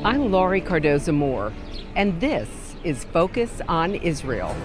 I'm Laurie Cardoza-Moore, and this is Focus on Israel.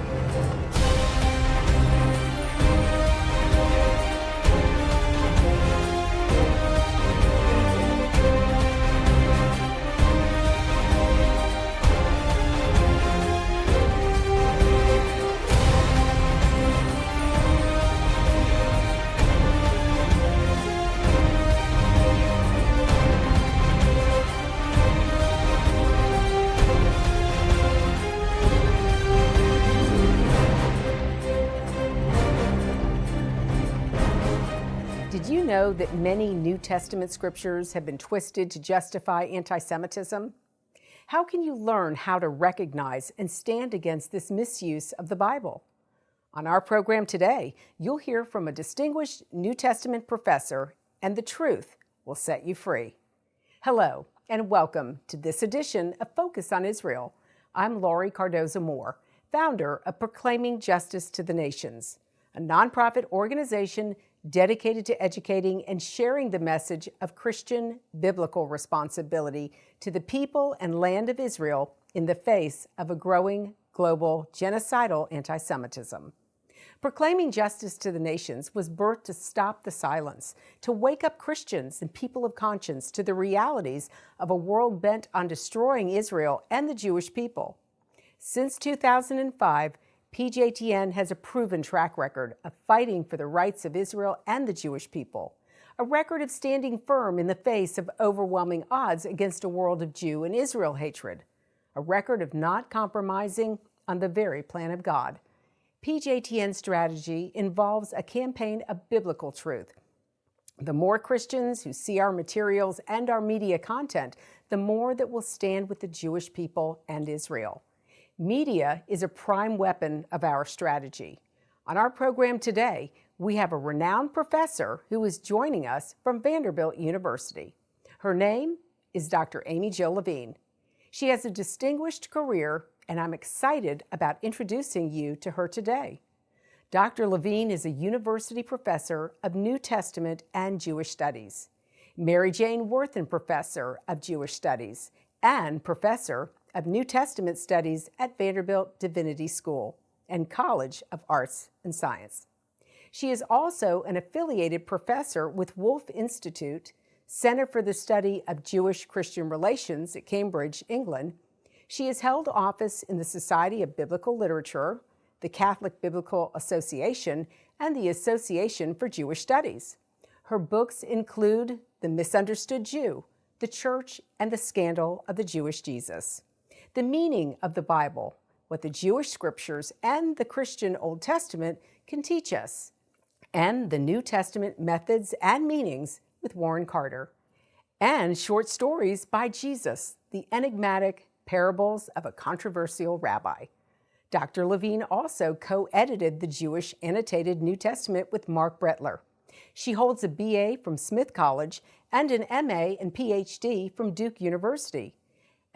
Did you know that many New Testament scriptures have been twisted to justify anti-Semitism? How can you learn how to recognize and stand against this misuse of the Bible? On our program today, you'll hear from a distinguished New Testament professor, and the truth will set you free. Hello, and welcome to this edition of Focus on Israel. I'm Laurie Cardoza-Moore, founder of Proclaiming Justice to the Nations, a nonprofit organization dedicated to educating and sharing the message of Christian biblical responsibility to the people and land of Israel in the face of a growing global genocidal anti-Semitism. Proclaiming Justice to the Nations was birthed to stop the silence, to wake up Christians and people of conscience to the realities of a world bent on destroying Israel and the Jewish people. Since 2005, PJTN has a proven track record of fighting for the rights of Israel and the Jewish people, a record of standing firm in the face of overwhelming odds against a world of Jew and Israel hatred, a record of not compromising on the very plan of God. PJTN's strategy involves a campaign of biblical truth. The more Christians who see our materials and our media content, the more that will stand with the Jewish people and Israel. Media is a prime weapon of our strategy. On our program today, we have a renowned professor who is joining us from Vanderbilt University. Her name is Dr. Amy-Jill Levine. She has a distinguished career, and I'm excited about introducing you to her today. Dr. Levine is a university professor of New Testament and Jewish Studies, Mary Jane Worthen Professor of Jewish Studies, and Professor of New Testament Studies at Vanderbilt Divinity School and College of Arts and Science. She is also an affiliated professor with Wolf Institute, Center for the Study of Jewish-Christian Relations at Cambridge, England. She has held office in the Society of Biblical Literature, the Catholic Biblical Association, and the Association for Jewish Studies. Her books include The Misunderstood Jew, The Church and the Scandal of the Jewish Jesus, The Meaning of the Bible, What the Jewish Scriptures and the Christian Old Testament Can Teach Us, and The New Testament Methods and Meanings with Warren Carter, and Short Stories by Jesus, The Enigmatic Parables of a Controversial Rabbi. Dr. Levine also co-edited the Jewish Annotated New Testament with Mark Brettler. She holds a BA from Smith College and an MA and PhD from Duke University,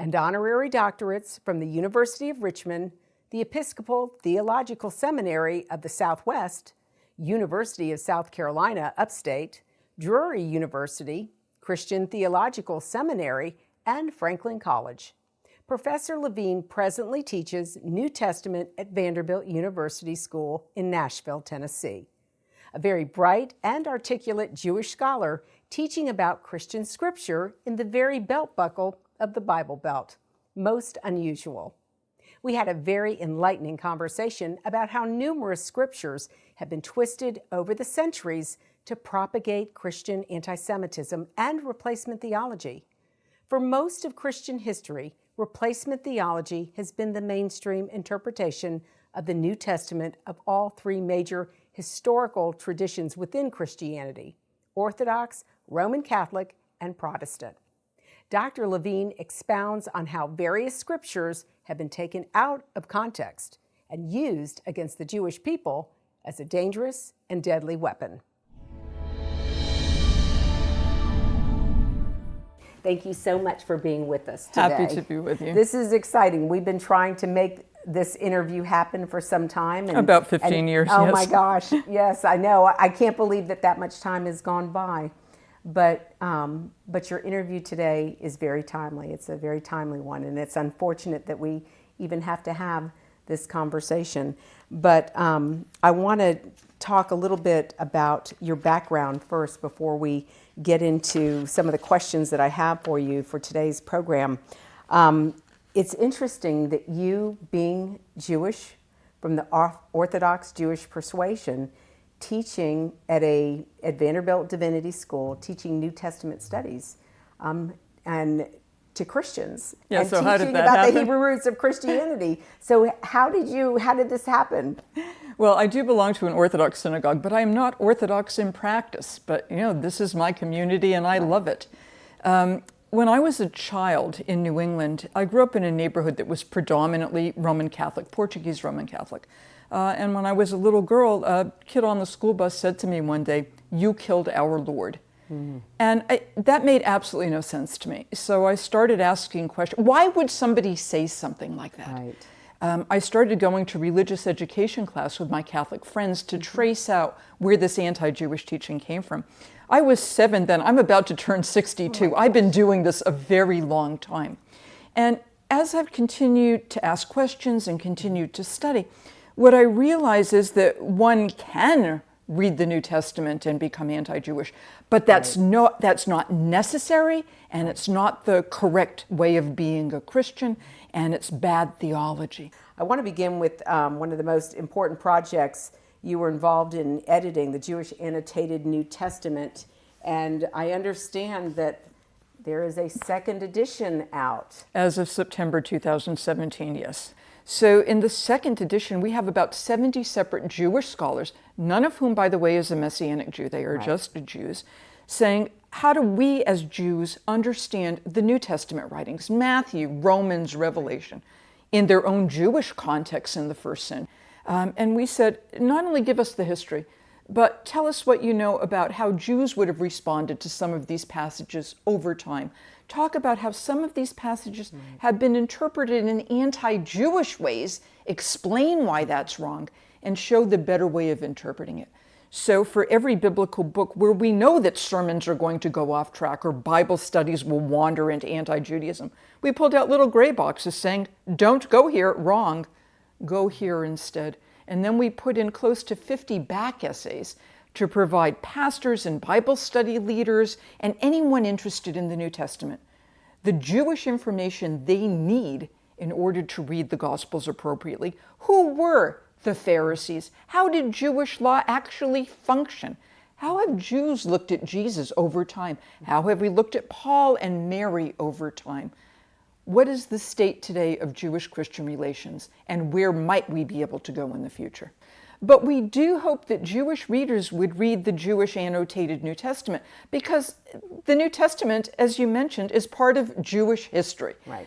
and honorary doctorates from the University of Richmond, the Episcopal Theological Seminary of the Southwest, University of South Carolina Upstate, Drury University, Christian Theological Seminary, and Franklin College. Professor Levine presently teaches New Testament at Vanderbilt University School in Nashville, Tennessee. A very bright and articulate Jewish scholar teaching about Christian scripture in the very belt buckle of the Bible Belt. Most unusual. We had a very enlightening conversation about how numerous scriptures have been twisted over the centuries to propagate Christian anti-Semitism and replacement theology. For most of Christian history, replacement theology has been the mainstream interpretation of the New Testament of all three major historical traditions within Christianity: Orthodox, Roman Catholic, and Protestant. Dr. Levine expounds on how various scriptures have been taken out of context and used against the Jewish people as a dangerous and deadly weapon. Thank you so much for being with us today. Happy to be with you. This is exciting. We've been trying to make this interview happen for some time. About 15 years, oh yes. my gosh, yes, I know. I can't believe that much time has gone by. But your interview today is very timely. It's a very timely one, and it's unfortunate that we even have to have this conversation. But I want to talk a little bit about your background first before we get into some of the questions that I have for you for today's program. It's interesting that you, being Jewish, from the Orthodox Jewish persuasion, teaching at Vanderbilt Divinity School, teaching New Testament studies, and to Christians, yeah, and so teaching how did that about happen? the Hebrew roots of Christianity. So how did this happen? Well, I do belong to an Orthodox synagogue, but I am not Orthodox in practice. But, this is my community and I love it. When I was a child in New England, I grew up in a neighborhood that was predominantly Roman Catholic, Portuguese Roman Catholic. And when I was a little girl, a kid on the school bus said to me one day, "You killed our Lord." Mm. And that made absolutely no sense to me. So I started asking questions. Why would somebody say something like that? Right. I started going to religious education class with my Catholic friends to trace out where this anti-Jewish teaching came from. I was 7 then. I'm about to turn 62. I've been doing this a very long time. And as I've continued to ask questions and continued to study, what I realize is that one can read the New Testament and become anti-Jewish, but that's not necessary, and it's not the correct way of being a Christian, and it's bad theology. I want to begin with one of the most important projects you were involved in editing, the Jewish Annotated New Testament, and I understand that there is a second edition out. As of September 2017, yes. So in the second edition, we have about 70 separate Jewish scholars, none of whom, by the way, is a Messianic Jew. They are just Jews, saying, how do we as Jews understand the New Testament writings, Matthew, Romans, Revelation, in their own Jewish context in the first sin? And we said, not only give us the history, but tell us what you know about how Jews would have responded to some of these passages over time. Talk about how some of these passages have been interpreted in anti-Jewish ways, explain why that's wrong, and show the better way of interpreting it. So for every biblical book where we know that sermons are going to go off track or Bible studies will wander into anti-Judaism, we pulled out little gray boxes saying, don't go here, wrong, go here instead. And then we put in close to 50 back essays to provide pastors and Bible study leaders and anyone interested in the New Testament the Jewish information they need in order to read the Gospels appropriately. Who were the Pharisees? How did Jewish law actually function? How have Jews looked at Jesus over time? How have we looked at Paul and Mary over time? What is the state today of Jewish-Christian relations, and where might we be able to go in the future? But we do hope that Jewish readers would read the Jewish Annotated New Testament, because the New Testament, as you mentioned, is part of Jewish history. Right.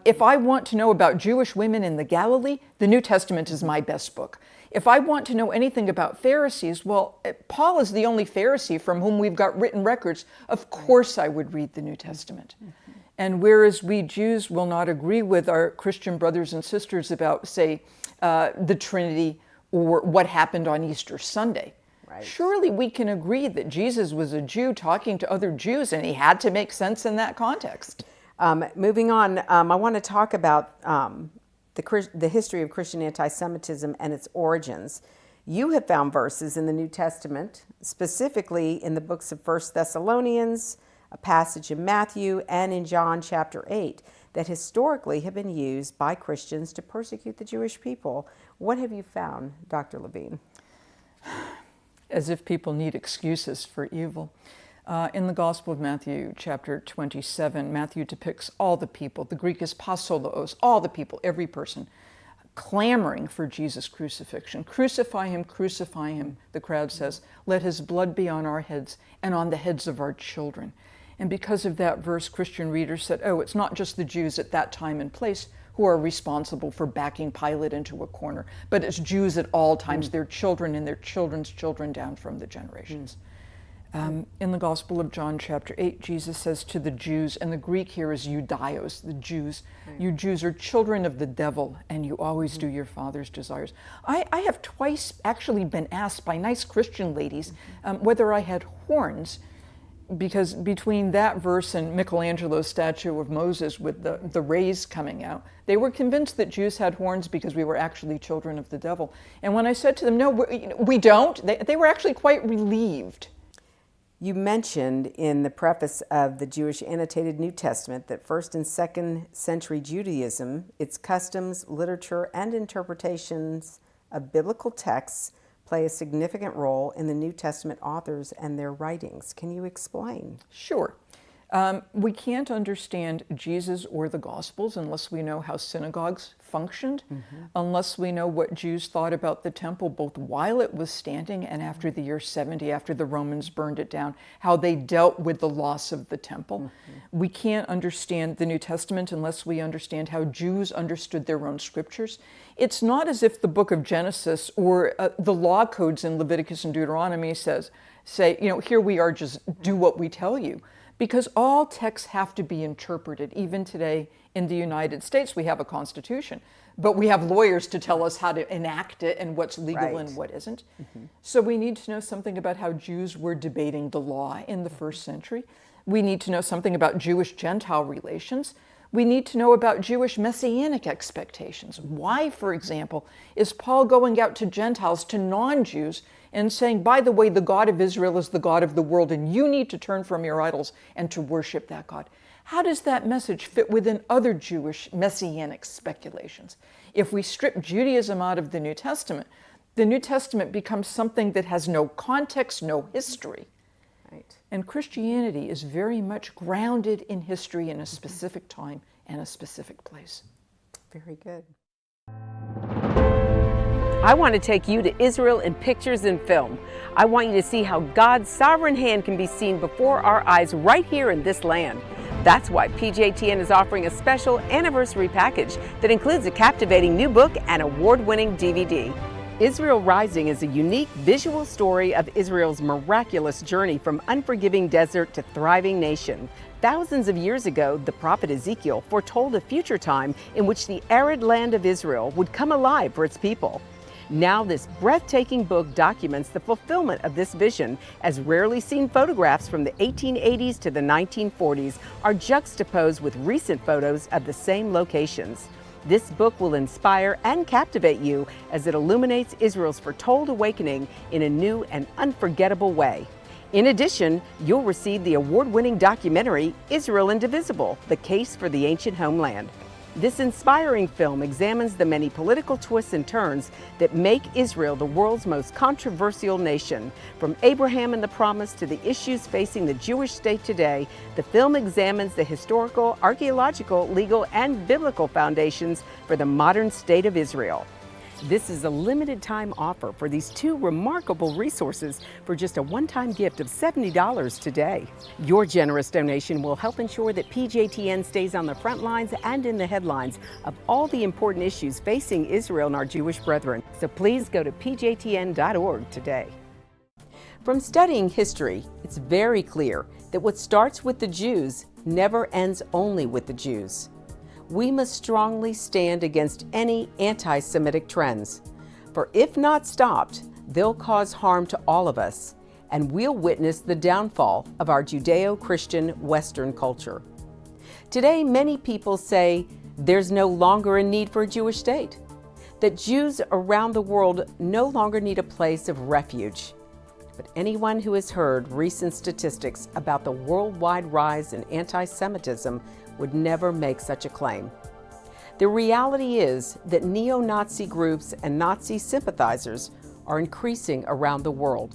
If I want to know about Jewish women in the Galilee, the New Testament is my best book. If I want to know anything about Pharisees, well, Paul is the only Pharisee from whom we've got written records. Of course I would read the New Testament. And whereas we Jews will not agree with our Christian brothers and sisters about, say, the Trinity or what happened on Easter Sunday, surely we can agree that Jesus was a Jew talking to other Jews, and he had to make sense in that context. Moving on, I want to talk about the history of Christian anti-Semitism and its origins. You have found verses in the New Testament, specifically in the books of 1 Thessalonians, a passage in Matthew, and in John chapter 8, that historically have been used by Christians to persecute the Jewish people. What have you found, Dr. Levine? As if people need excuses for evil. In the Gospel of Matthew, chapter 27, Matthew depicts all the people. The Greek is pasolaos, all the people, every person, clamoring for Jesus' crucifixion. Crucify him, the crowd says. Let his blood be on our heads and on the heads of our children. And because of that verse, Christian readers said, oh, it's not just the Jews at that time and place who are responsible for backing Pilate into a corner, but it's Jews at all times, their children and their children's children down from the generations. In the Gospel of John chapter 8, Jesus says to the Jews, and the Greek here is Judaios, the Jews, you Jews are children of the devil, and you always do your father's desires. I have twice actually been asked by nice Christian ladies whether I had horns, because between that verse and Michelangelo's statue of Moses with the rays coming out, they were convinced that Jews had horns because we were actually children of the devil. And when I said to them, no, we don't, they were actually quite relieved. You mentioned in the preface of the Jewish Annotated New Testament that 1st and 2nd century Judaism, its customs, literature, and interpretations of biblical texts play a significant role in the New Testament authors and their writings. Can you explain? Sure. We can't understand Jesus or the Gospels unless we know how synagogues functioned, unless we know what Jews thought about the temple both while it was standing and after the year 70, after the Romans burned it down, how they dealt with the loss of the temple. We can't understand the New Testament unless we understand how Jews understood their own scriptures. It's not as if the book of Genesis or the law codes in Leviticus and Deuteronomy say, here we are, just do what we tell you. Because all texts have to be interpreted. Even today in the United States, we have a constitution, but we have lawyers to tell us how to enact it and what's legal and what isn't. So we need to know something about how Jews were debating the law in the 1st century. We need to know something about Jewish-Gentile relations. We need to know about Jewish messianic expectations. Why, for example, is Paul going out to Gentiles, to non-Jews, and saying, by the way, the God of Israel is the God of the world, and you need to turn from your idols and to worship that God? How does that message fit within other Jewish messianic speculations? If we strip Judaism out of the New Testament becomes something that has no context, no history. Right. And Christianity is very much grounded in history in a specific time and a specific place. Very good. I want to take you to Israel in pictures and film. I want you to see how God's sovereign hand can be seen before our eyes right here in this land. That's why PJTN is offering a special anniversary package that includes a captivating new book and award-winning DVD. Israel Rising is a unique visual story of Israel's miraculous journey from unforgiving desert to thriving nation. Thousands of years ago, the prophet Ezekiel foretold a future time in which the arid land of Israel would come alive for its people. Now this breathtaking book documents the fulfillment of this vision, as rarely seen photographs from the 1880s to the 1940s are juxtaposed with recent photos of the same locations. This book will inspire and captivate you as it illuminates Israel's foretold awakening in a new and unforgettable way. In addition, you'll receive the award-winning documentary, Israel Indivisible: The Case for the Ancient Homeland. This inspiring film examines the many political twists and turns that make Israel the world's most controversial nation. From Abraham and the Promise to the issues facing the Jewish state today, the film examines the historical, archaeological, legal, and biblical foundations for the modern state of Israel. This is a limited time offer for these two remarkable resources for just a one-time gift of $70 today. Your generous donation will help ensure that PJTN stays on the front lines and in the headlines of all the important issues facing Israel and our Jewish brethren. So please go to pjtn.org today. From studying history, it's very clear that what starts with the Jews never ends only with the Jews. We must strongly stand against any anti-Semitic trends, for if not stopped, they'll cause harm to all of us, and we'll witness the downfall of our Judeo-Christian Western culture. Today, many people say there's no longer a need for a Jewish state, that Jews around the world no longer need a place of refuge. But anyone who has heard recent statistics about the worldwide rise in anti-Semitism would never make such a claim. The reality is that neo-Nazi groups and Nazi sympathizers are increasing around the world.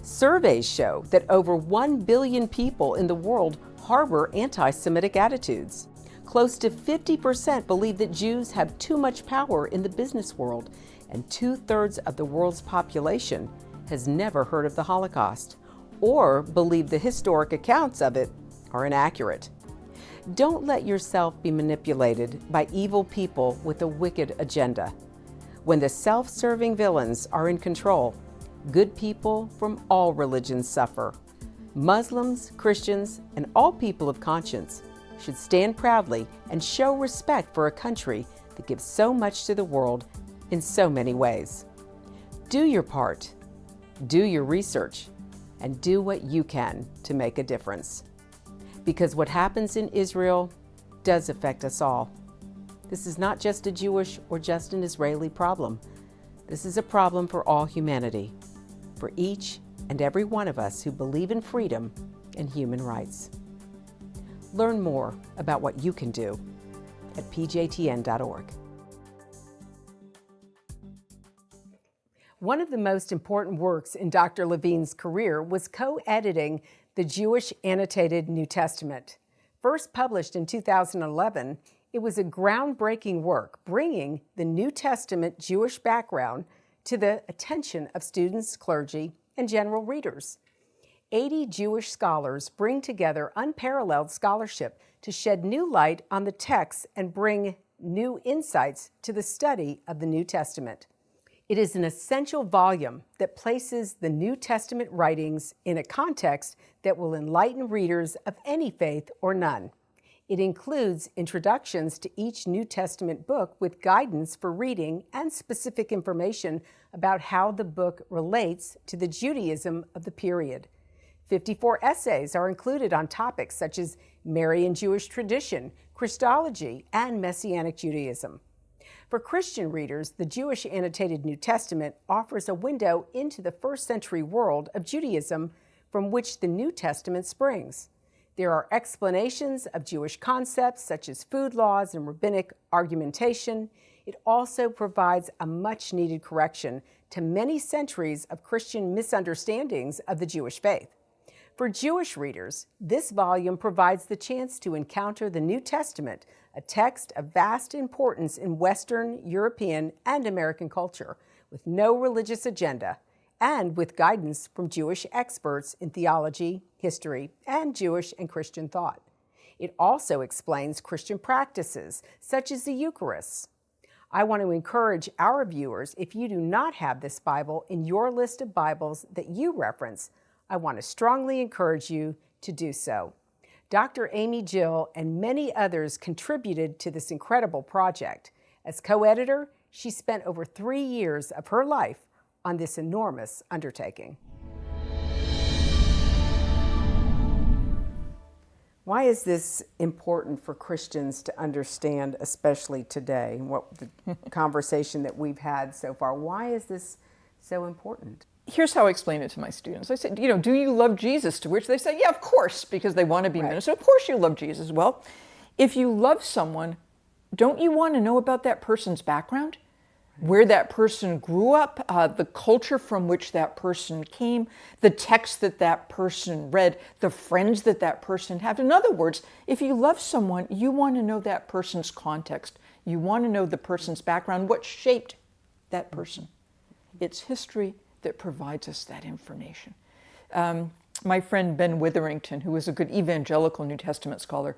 Surveys show that over 1 billion people in the world harbor anti-Semitic attitudes. Close to 50% believe that Jews have too much power in the business world, and 2/3 of the world's population has never heard of the Holocaust or believe the historic accounts of it are inaccurate. Don't let yourself be manipulated by evil people with a wicked agenda. When the self-serving villains are in control, good people from all religions suffer. Muslims, Christians, and all people of conscience should stand proudly and show respect for a country that gives so much to the world in so many ways. Do your part, do your research, and do what you can to make a difference. Because what happens in Israel does affect us all. This is not just a Jewish or just an Israeli problem. This is a problem for all humanity, for each and every one of us who believe in freedom and human rights. Learn more about what you can do at pjtn.org. One of the most important works in Dr. Levine's career was co-editing the Jewish Annotated New Testament. First published in 2011, it was a groundbreaking work bringing the New Testament Jewish background to the attention of students, clergy, and general readers. 80 Jewish scholars bring together unparalleled scholarship to shed new light on the text and bring new insights to the study of the New Testament. It is an essential volume that places the New Testament writings in a context that will enlighten readers of any faith or none. It includes introductions to each New Testament book with guidance for reading and specific information about how the book relates to the Judaism of the period. 54 essays are included on topics such as Marian Jewish tradition, Christology, and Messianic Judaism. For Christian readers, the Jewish Annotated New Testament offers a window into the first century world of Judaism from which the New Testament springs. There are explanations of Jewish concepts such as food laws and rabbinic argumentation. It also provides a much-needed correction to many centuries of Christian misunderstandings of the Jewish faith. For Jewish readers, this volume provides the chance to encounter the New Testament, a text of vast importance in Western, European, and American culture, with no religious agenda, and with guidance from Jewish experts in theology, history, and Jewish and Christian thought. It also explains Christian practices, such as the Eucharist. I want to encourage our viewers, if you do not have this Bible in your list of Bibles that you reference, I want to strongly encourage you to do so. Dr. Amy-Jill and many others contributed to this incredible project. As co-editor, she spent over 3 years of her life on this enormous undertaking. Why is this important for Christians to understand, especially today, what the conversation that we've had so far? Why is this so important? Here's how I explain it to my students. I said, do you love Jesus? To which they say, yeah, of course, because they want to be ministers. Of course you love Jesus. Well, if you love someone, don't you want to know about that person's background? Where that person grew up, the culture from which that person came, the text that that person read, the friends that that person had. In other words, if you love someone, you want to know that person's context. You want to know the person's background, what shaped that person. It's history that provides us that information. My friend Ben Witherington, who is a good evangelical New Testament scholar,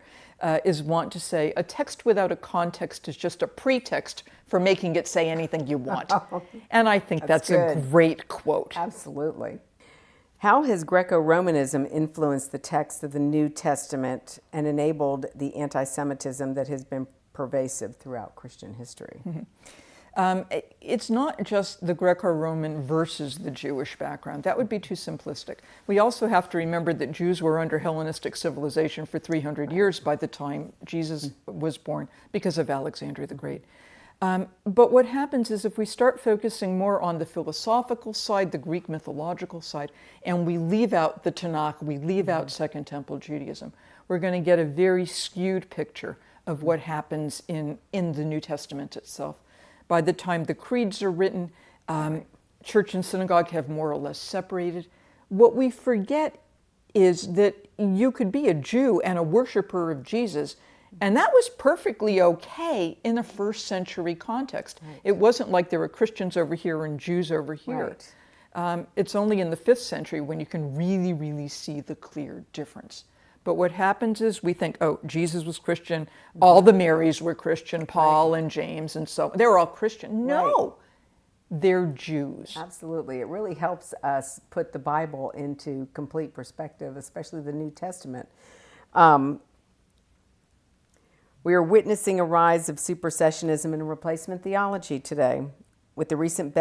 is wont to say, a text without a context is just a pretext for making it say anything you want. And I think that's a great quote. Absolutely. How has Greco-Romanism influenced the text of the New Testament and enabled the anti-Semitism that has been pervasive throughout Christian history? It's not just the Greco-Roman versus the Jewish background. That would be too simplistic. We also have to remember that Jews were under Hellenistic civilization for 300 years by the time Jesus was born because of Alexander the Great. But what happens is if we start focusing more on the philosophical side, the Greek mythological side, and we leave out the Tanakh, we leave out Second Temple Judaism, we're going to get a very skewed picture of what happens in the New Testament itself. By the time the creeds are written, church and synagogue have more or less separated. What we forget is that you could be a Jew and a worshiper of Jesus, and that was perfectly okay in a first century context. Right. It wasn't like there were Christians over here and Jews over here. Right. It's only in the 5th century when you can really, really see the clear difference. But what happens is we think, oh, Jesus was Christian, all the Marys were Christian, Paul and James and so they were all Christian. No, they're Jews. Absolutely. It really helps us put the Bible into complete perspective, especially the New Testament. We are witnessing a rise of supersessionism and replacement theology today. With the recent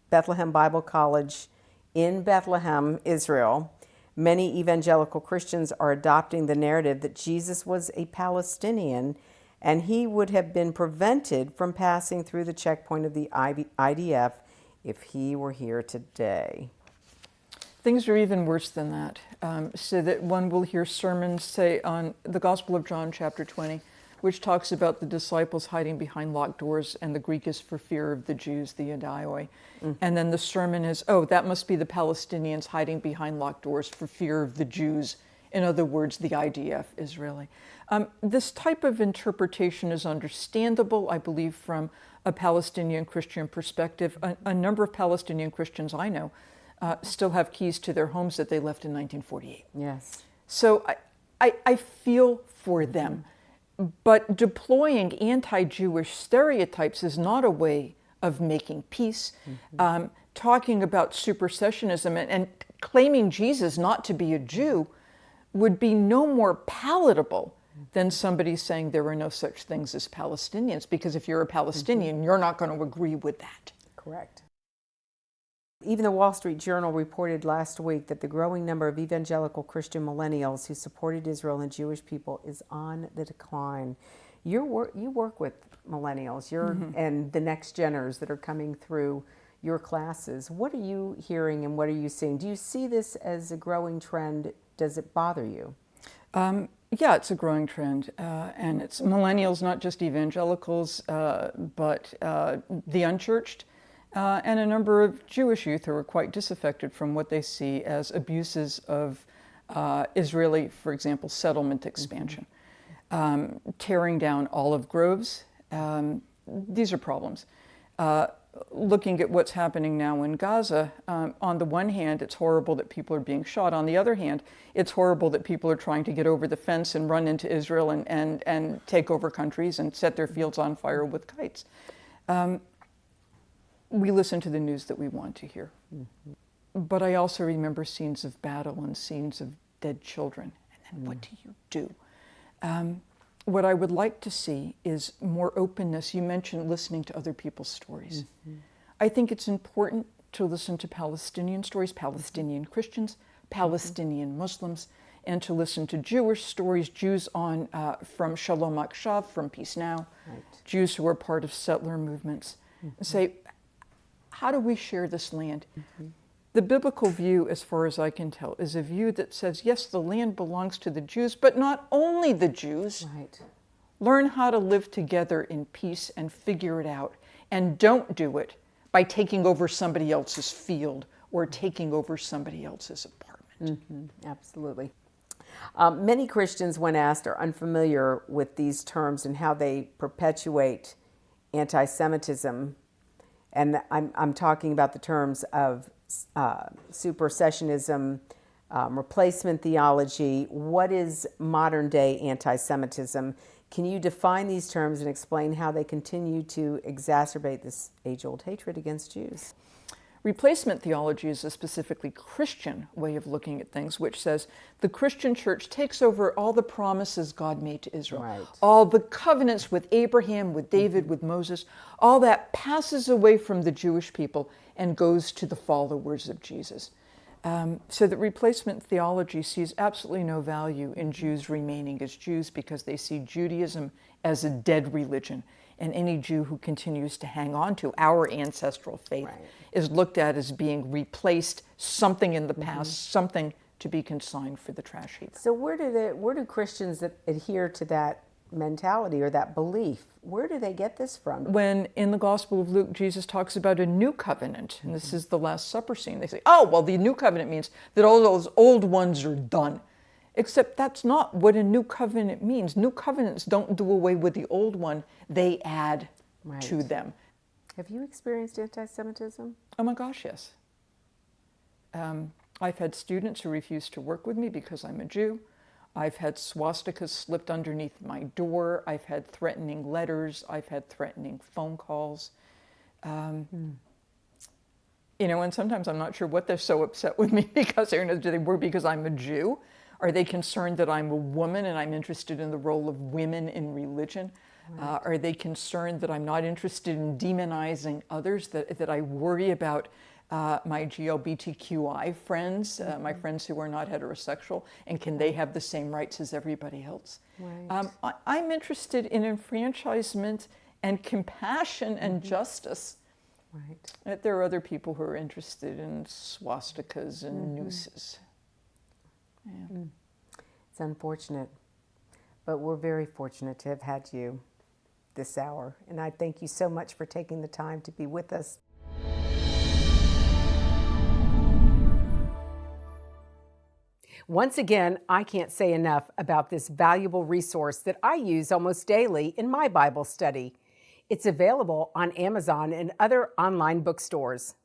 Bethlehem Bible College In Bethlehem, Israel, many evangelical Christians are adopting the narrative that Jesus was a Palestinian and he would have been prevented from passing through the checkpoint of the IDF if he were here today. Things are even worse than that. So that one will hear sermons, say, on the Gospel of John, chapter 20, which talks about the disciples hiding behind locked doors, and the Greek is for fear of the Jews, the Idioi. And then the sermon is, oh, that must be the Palestinians hiding behind locked doors for fear of the Jews. In other words, the IDF, Israeli. This type of interpretation is understandable, I believe, from a Palestinian Christian perspective. A number of Palestinian Christians I know still have keys to their homes that they left in 1948. Yes. So I feel for them. But deploying anti-Jewish stereotypes is not a way of making peace. Talking about supersessionism and claiming Jesus not to be a Jew would be no more palatable than somebody saying there are no such things as Palestinians, because if you're a Palestinian, you're not going to agree with that. Correct. Even the Wall Street Journal reported last week that the growing number of evangelical Christian millennials who supported Israel and Jewish people is on the decline. You work with millennials, and the next geners that are coming through your classes. What are you hearing and what are you seeing? Do you see this as a growing trend? Does it bother you? Yeah, it's a growing trend, and it's millennials, not just evangelicals, but the unchurched, and a number of Jewish youth who are quite disaffected from what they see as abuses of Israeli, for example, settlement expansion, tearing down olive groves. These are problems. Looking at what's happening now in Gaza, on the one hand, it's horrible that people are being shot. On the other hand, it's horrible that people are trying to get over the fence and run into Israel and take over countries and set their fields on fire with kites. We listen to the news that we want to hear. But I also remember scenes of battle and scenes of dead children. And then what do you do? What I would like to see is more openness. You mentioned listening to other people's stories. I think it's important to listen to Palestinian stories, Palestinian Christians, Palestinian Muslims, and to listen to Jewish stories, Jews from Shalom Akshav, from Peace Now, Jews who are part of settler movements, and say, how do we share this land? The biblical view, as far as I can tell, is a view that says, yes, the land belongs to the Jews, but not only the Jews. Learn how to live together in peace and figure it out. And don't do it by taking over somebody else's field or taking over somebody else's apartment. Absolutely. Many Christians, when asked, are unfamiliar with these terms and how they perpetuate anti-Semitism. And I'm talking about the terms of supersessionism, replacement theology. What is modern day anti-Semitism? Can you define these terms and explain how they continue to exacerbate this age-old hatred against Jews? Replacement theology is a specifically Christian way of looking at things, which says the Christian church takes over all the promises God made to Israel, all the covenants with Abraham, with David, with Moses, all that passes away from the Jewish people and goes to the followers of Jesus. So that replacement theology sees absolutely no value in Jews remaining as Jews because they see Judaism as a dead religion. And any Jew who continues to hang on to our ancestral faith is looked at as being replaced, something in the past, something to be consigned for the trash heap. So where do Christians that adhere to that mentality or that belief, where do they get this from? When in the Gospel of Luke, Jesus talks about a new covenant, and this is the Last Supper scene, they say, oh, well, the new covenant means that all those old ones are done. Except that's not what a new covenant means. New covenants don't do away with the old one, they add to them. Have you experienced anti-Semitism? Oh my gosh, yes. I've had students who refuse to work with me because I'm a Jew. I've had swastikas slipped underneath my door. I've had threatening letters. I've had threatening phone calls. You know, and sometimes I'm not sure what they're so upset with me because do they work because I'm a Jew? Are they concerned that I'm a woman and I'm interested in the role of women in religion? Are they concerned that I'm not interested in demonizing others, that I worry about my GLBTQI friends, my friends who are not heterosexual, and can they have the same rights as everybody else? Right. I'm interested in enfranchisement and compassion and justice. Right. There are other people who are interested in swastikas and nooses. Yeah. It's unfortunate, but we're very fortunate to have had you this hour. And I thank you so much for taking the time to be with us. Once again, I can't say enough about this valuable resource that I use almost daily in my Bible study. It's available on Amazon and other online bookstores.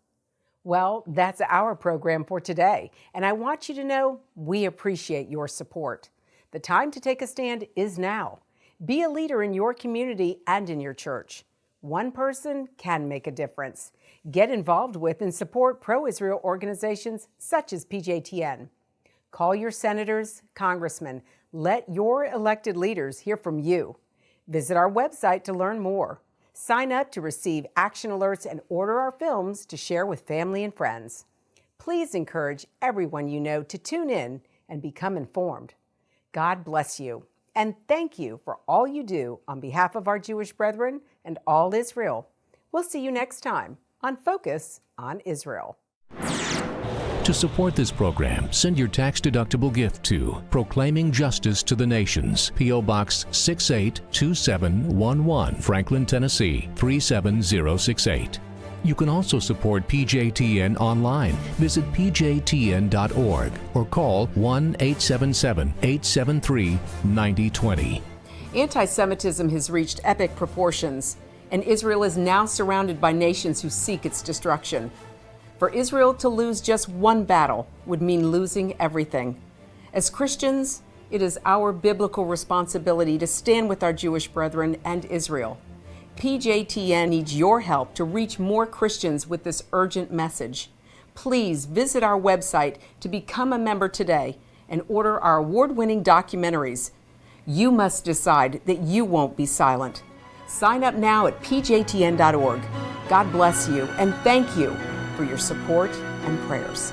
Well, that's our program for today, and I want you to know we appreciate your support. The time to take a stand is now. Be a leader in your community and in your church. One person can make a difference. Get involved with and support pro-Israel organizations such as PJTN. Call your senators, congressmen. Let your elected leaders hear from you. Visit our website to learn more. Sign up to receive action alerts and order our films to share with family and friends. Please encourage everyone you know to tune in and become informed. God bless you, and thank you for all you do on behalf of our Jewish brethren and all Israel. We'll see you next time on Focus on Israel. To support this program, send your tax-deductible gift to Proclaiming Justice to the Nations, P.O. Box 682711, Franklin, Tennessee 37068. You can also support PJTN online. Visit pjtn.org or call 1-877-873-9020. Anti-Semitism has reached epic proportions, and Israel is now surrounded by nations who seek its destruction. For Israel to lose just one battle would mean losing everything. As Christians, it is our biblical responsibility to stand with our Jewish brethren and Israel. PJTN needs your help to reach more Christians with this urgent message. Please visit our website to become a member today and order our award-winning documentaries. You must decide that you won't be silent. Sign up now at pjtn.org. God bless you, and thank you for your support and prayers.